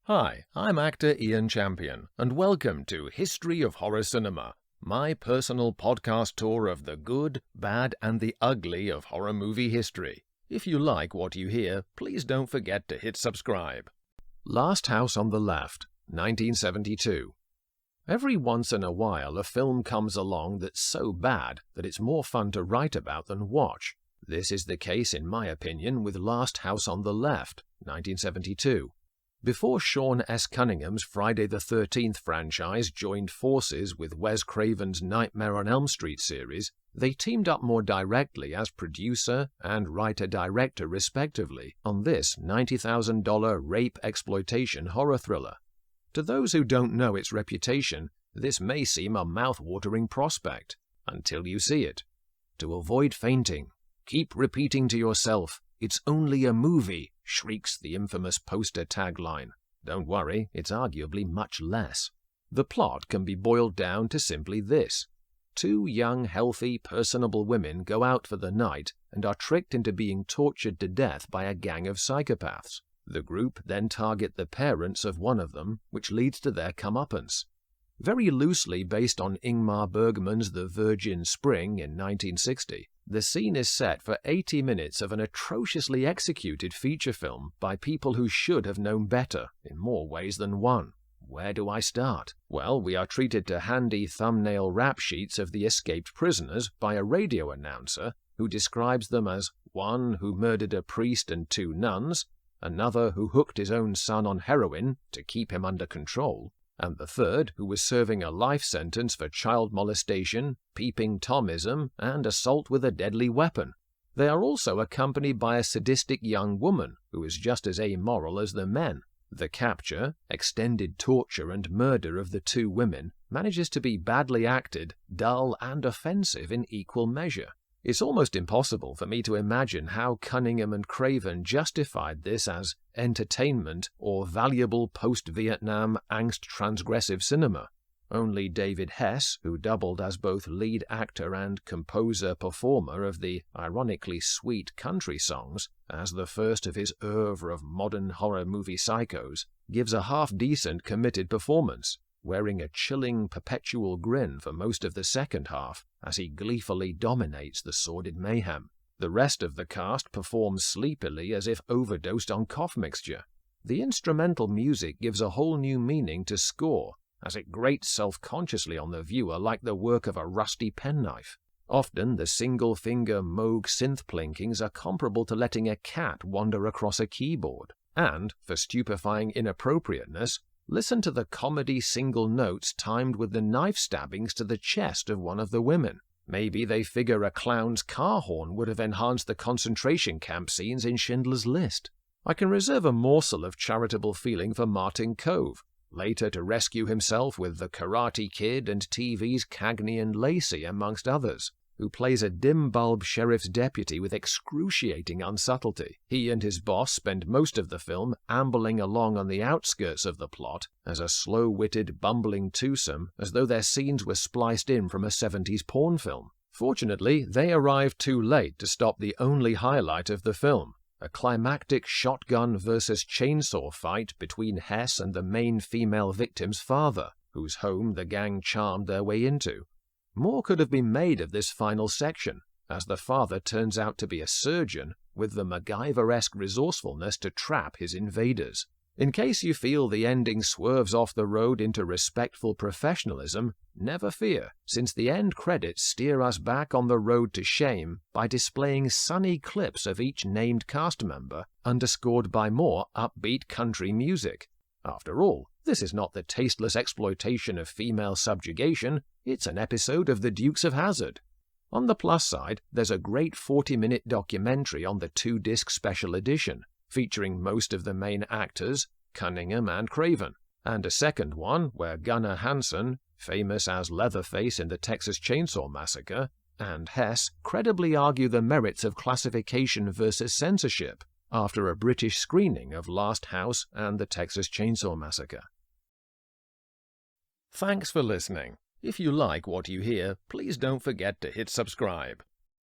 Hi, I'm actor Ian Champion, and welcome to History of Horror Cinema, my personal podcast tour of the good, bad, and the ugly of horror movie history. If you like what you hear, please don't forget to hit subscribe. Last House on the Left, 1972. Every once in a while a film comes along that's so bad that it's more fun to write about than watch. This is the case, in my opinion, with Last House on the Left, 1972. Before Sean S. Cunningham's Friday the 13th franchise joined forces with Wes Craven's Nightmare on Elm Street series, they teamed up more directly as producer and writer-director respectively on this $90,000 rape-exploitation horror thriller. To those who don't know its reputation, this may seem a mouth-watering prospect, until you see it. To avoid fainting, keep repeating to yourself, "It's only a movie," shrieks the infamous poster tagline. Don't worry, it's arguably much less. The plot can be boiled down to simply this. Two young, healthy, personable women go out for the night and are tricked into being tortured to death by a gang of psychopaths. The group then target the parents of one of them, which leads to their comeuppance. Very loosely based on Ingmar Bergman's The Virgin Spring in 1960, the scene is set for 80 minutes of an atrociously executed feature film by people who should have known better in more ways than one. Where do I start? Well, we are treated to handy thumbnail rap sheets of the escaped prisoners by a radio announcer who describes them as one who murdered a priest and two nuns, another who hooked his own son on heroin to keep him under control, and the third who was serving a life sentence for child molestation, peeping Tomism, and assault with a deadly weapon. They are also accompanied by a sadistic young woman who is just as amoral as the men. The capture, extended torture, and murder of the two women manages to be badly acted, dull, and offensive in equal measure. It's almost impossible for me to imagine how Cunningham and Craven justified this as entertainment or valuable post-Vietnam angst-transgressive cinema. Only David Hess, who doubled as both lead actor and composer-performer of the ironically sweet country songs, as the first of his oeuvre of modern horror movie psychos, gives a half-decent committed performance, wearing a chilling perpetual grin for most of the second half as he gleefully dominates the sordid mayhem. The rest of the cast performs sleepily as if overdosed on cough mixture. The instrumental music gives a whole new meaning to score, as it grates self-consciously on the viewer like the work of a rusty penknife. Often the single-finger Moog synth plinkings are comparable to letting a cat wander across a keyboard. And, for stupefying inappropriateness, listen to the comedy single notes timed with the knife stabbings to the chest of one of the women. Maybe they figure a clown's car horn would have enhanced the concentration camp scenes in Schindler's List. I can reserve a morsel of charitable feeling for Martin Kove, later to rescue himself with The Karate Kid and TV's Cagney and Lacey amongst others, who plays a dim-bulb sheriff's deputy with excruciating unsubtlety. He and his boss spend most of the film ambling along on the outskirts of the plot as a slow-witted, bumbling twosome, as though their scenes were spliced in from a 70s porn film. Fortunately, they arrive too late to stop the only highlight of the film, a climactic shotgun versus chainsaw fight between Hess and the main female victim's father, whose home the gang charmed their way into. More could have been made of this final section, as the father turns out to be a surgeon with the MacGyver-esque resourcefulness to trap his invaders. In case you feel the ending swerves off the road into respectful professionalism, never fear, since the end credits steer us back on the road to shame by displaying sunny clips of each named cast member, underscored by more upbeat country music. After all, this is not the tasteless exploitation of female subjugation, it's an episode of The Dukes of Hazzard. On the plus side, there's a great 40-minute documentary on the 2-disc special edition, featuring most of the main actors, Cunningham and Craven, and a second one where Gunnar Hansen, famous as Leatherface in the Texas Chainsaw Massacre, and Hess credibly argue the merits of classification versus censorship after a British screening of Last House and the Texas Chainsaw Massacre. Thanks for listening. If you like what you hear, please don't forget to hit subscribe.